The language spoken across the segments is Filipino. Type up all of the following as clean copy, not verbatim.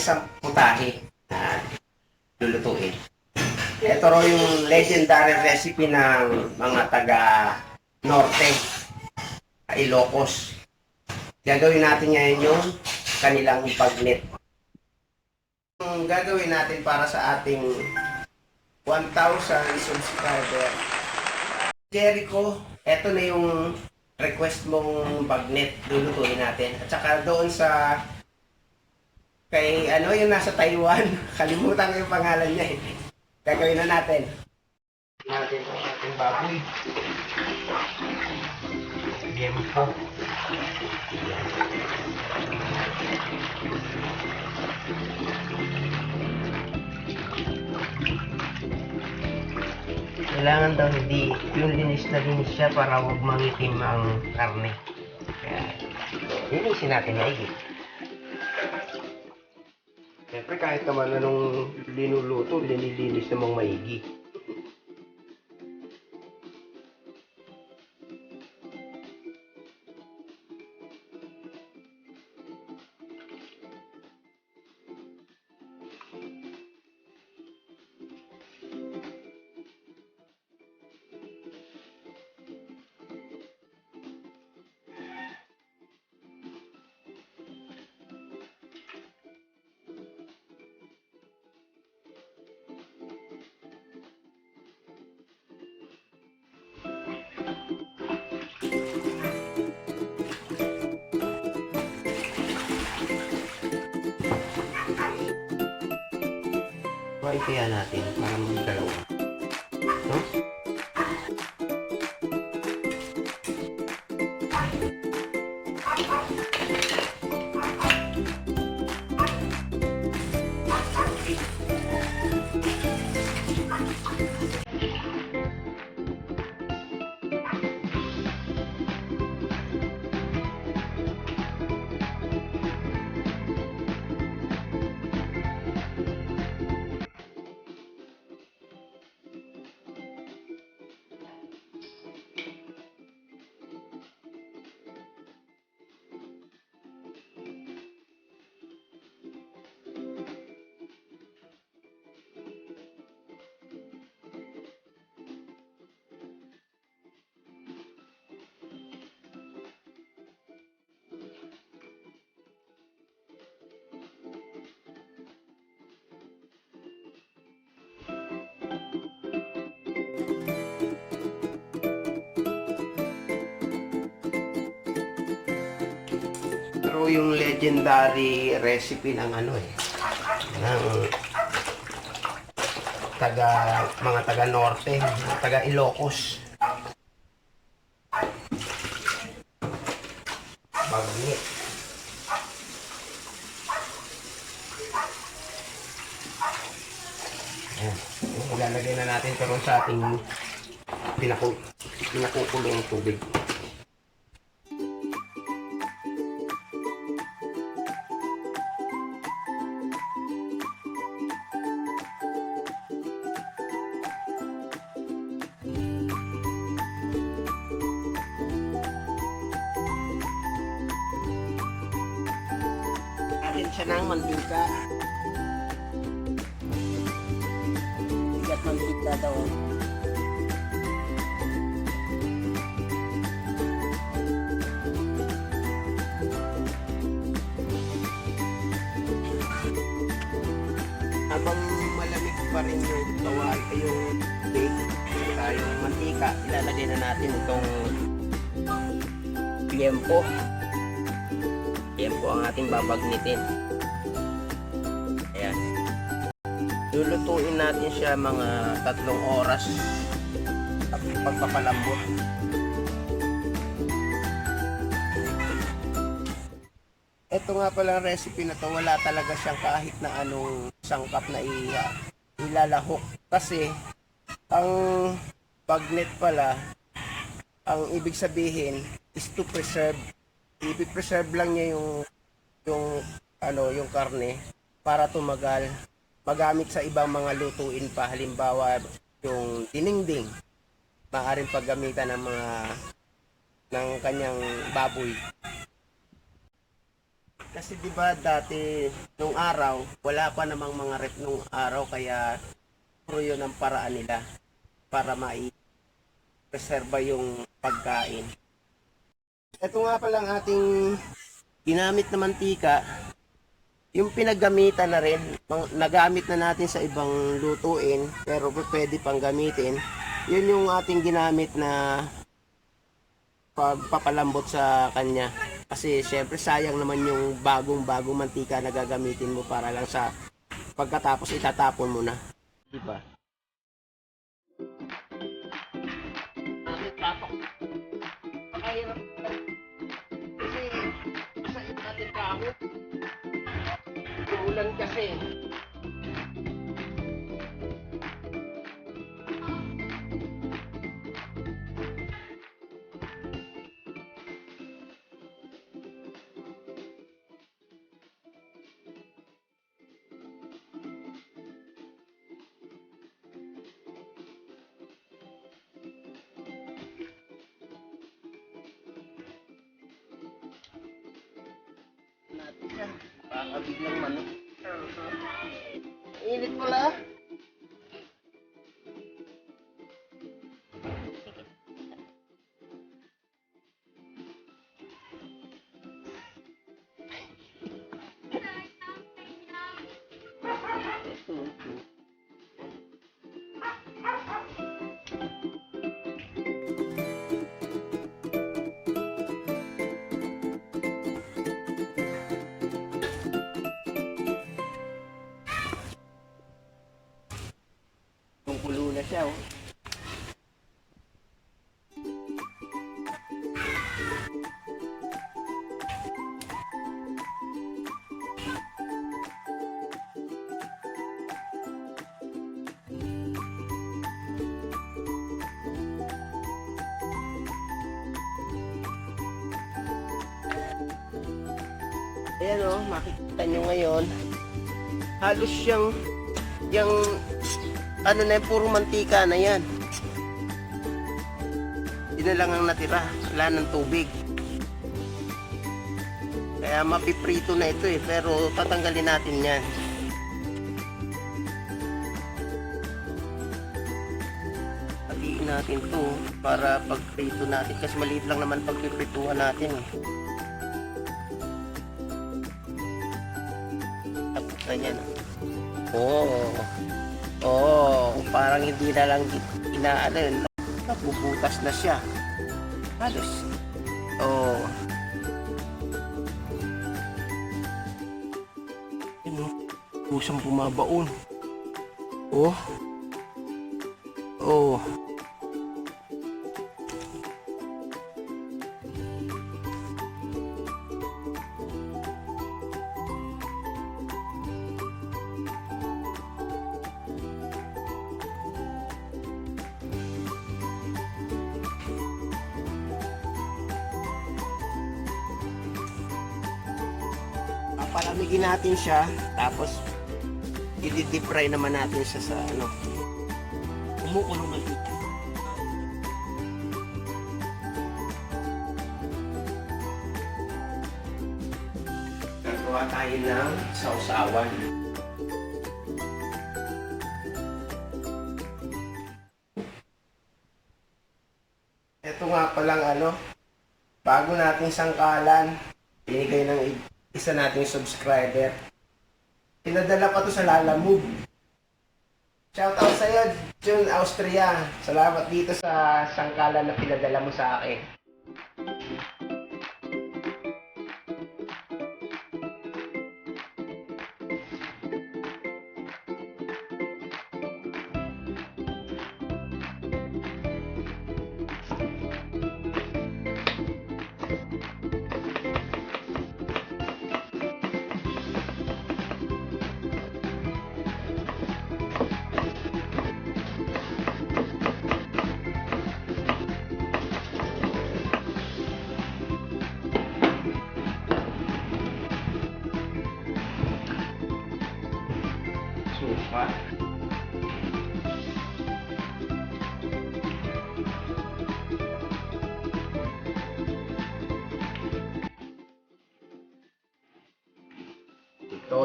isang putahe na lulutuin. Ito raw yung legendary recipe ng mga taga Norte, Ilocos. Gagawin natin ngayon yung kanilang bagnet. Yung gagawin natin para sa ating 1,000 subscriber. Jericho, eto na yung request mong bagnet, lulutuin natin. At saka doon sa kay yung nasa Taiwan, kalimutan ko yung pangalan niya eh. Gagawin na natin. Natin ang ating baboy. Liempo. Kailangan daw hindi yung linis na linis siya para huwag mangitim ang karne. Kaya linisin natin maigi. Siyempre kahit naman anong linuluto, linilinis namang maigi. Kaya natin para magdalawa. No? Pero yung legendary recipe ng ng mga taga Norte, mga taga Ilocos. Bagnet. Ayan. Ilalagay na natin ito sa ating pinakukulong tubig. Atin siya ng mantika. Bigat mantika daw. Habang malamig pa rin yung kawali, yung bake, yung mantika, ilalagay na natin itong liempo. Liempo ang ating babagnitin. Ayan. Lulutuin natin siya mga 3 oras pagpapalambot. Ito nga pala ang recipe na to, wala talaga siyang kahit na anong sangkap na ilalahok. Kasi ang bagnet pala, ang ibig sabihin is to preserve. I-preserve lang niya yung karne para tumagal. Magamit sa ibang mga lutuin pa, halimbawa yung dinengdeng, maaaring paggamitan ng kanyang baboy. Kasi 'di ba dati nung araw, wala pa namang mga rep nung araw kaya puro 'yun ang paraan nila para mai-preserba yung pagkain. Ito nga pala ang ating ginamit na mantika, yung pinaggamitan na rin, nagamit na natin sa ibang lutuin, pero pwede pang gamitin. Yun yung ating ginamit na pagpapalambot sa kanya. Kasi syempre sayang naman yung bagong mantika na gagamitin mo para lang sa pagkatapos itatapon mo na. Diba? Bakit patok? Pakahirap. Kasi sa natin kaho. Ulan kasi. Natin siya. Baka biglang manok. Init pala. Kumukulo na siya, oh. Ayan, oh, makikita nyo ngayon. Halos yung ano na yung puro mantika na yan. Yun na lang ang natira. Wala ng tubig. Kaya mapiprito na ito eh. Pero tatanggalin natin yan. Hatiin natin to para pagprito natin. Kasi maliit lang naman pagpiprituhan natin eh. Tapos na yan. Parang hindi na lang inaano, nabubutas na siya. Halos. Ano? Kusang bumabaon. Oh. Palamigin natin siya, tapos i-deep fry naman natin siya sa ano. Kumukulong na ito. Gagawa tayo ng sausawan. Ito nga palang ano, bago nating sangkalan, binigay ng isa nating subscriber. Pinadala pa to sa Lala Move. Shoutout sa iyo, June Austria. Salamat dito sa sangkalan na pinadala mo sa akin. Suka.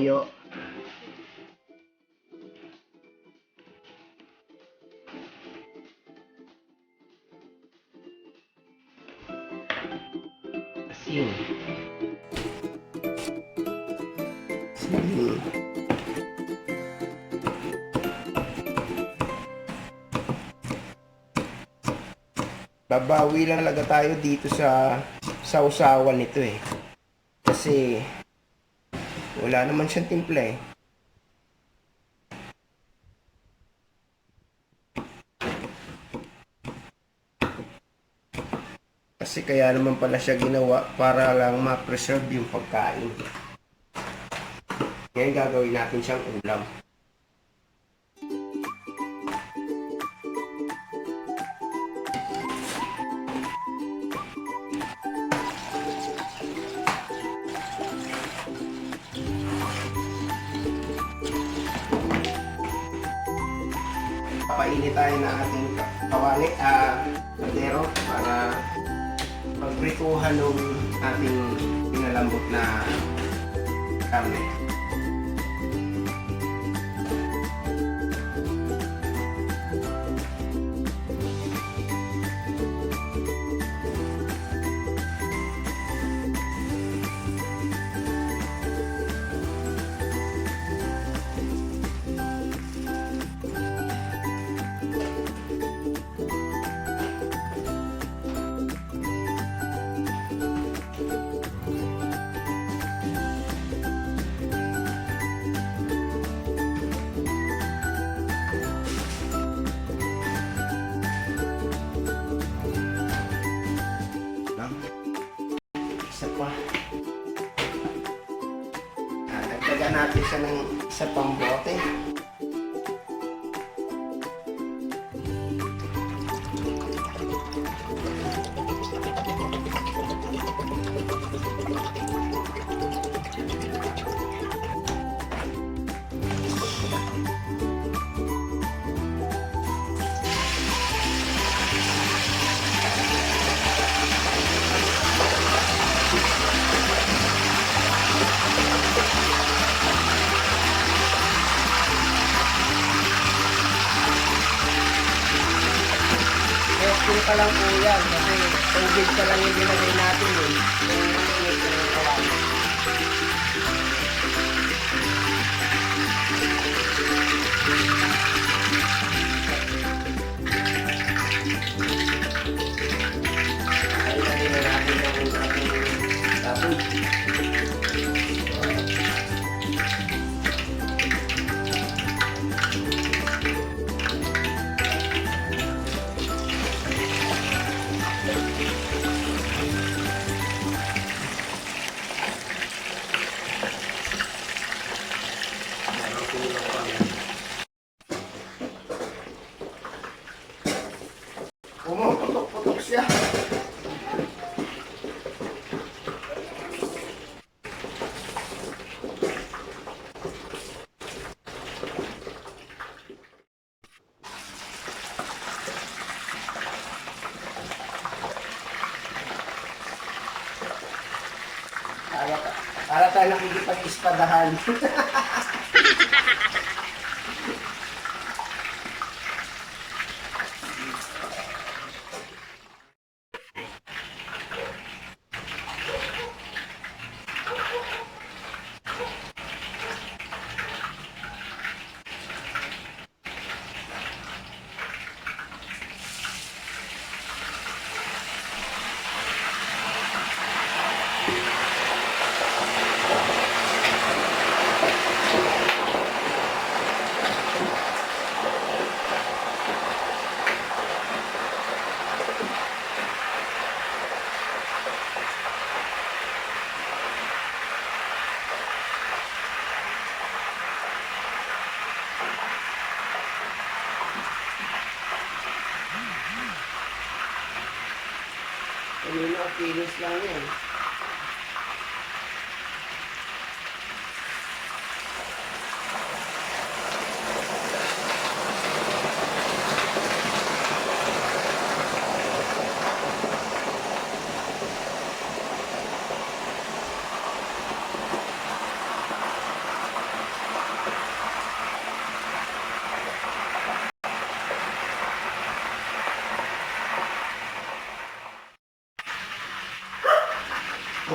toyo. Asin. Asin. Babawi lang talaga tayo dito sa sausawan nito eh. Kasi wala naman siyang timpla eh. Kasi kaya naman pala siya ginawa para lang ma-preserve yung pagkain. Ngayon gagawin natin siyang ulam. Papainit tayo ng ating kawali, kaldero para pagprituhan ng ating pinalambot na karne. Isa pa. Dagdagan natin siya ng isa pang bote. Testing pa lang po yan kasi tubig pa lang yung ginagay natin eh. Yung mainit na yung kawali. Ay, lagay na natin ang ating tapos. Pumuputok-putok siya. Para tayo nakikipag-ispadahan. Kanina, kilos lang yan.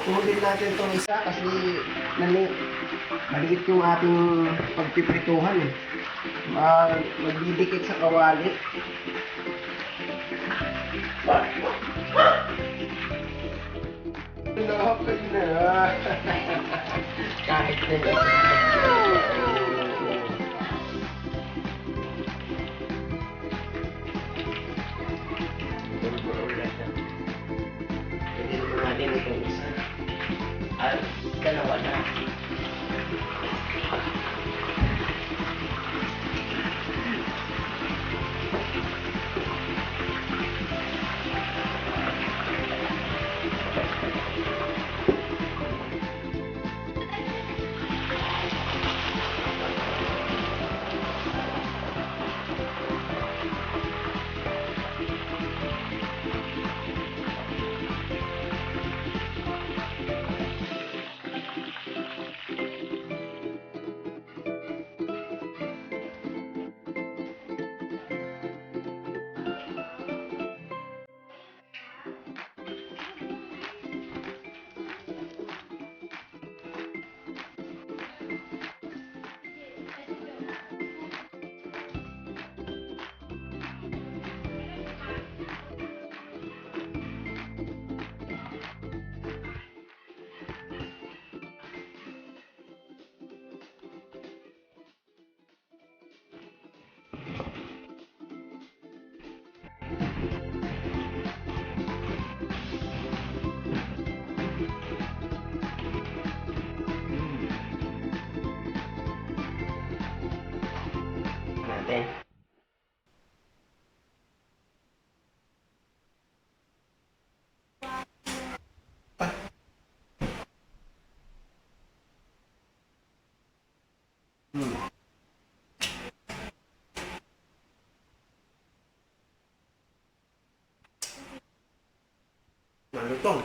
Puputulin natin itong isa kasi maliit yung ating pagpiprituhan eh. Magdidikit sa kawali. Okay na. Kahit na yun. Pwede naman natin itong isa. At dalawa na. Natin. Malutong.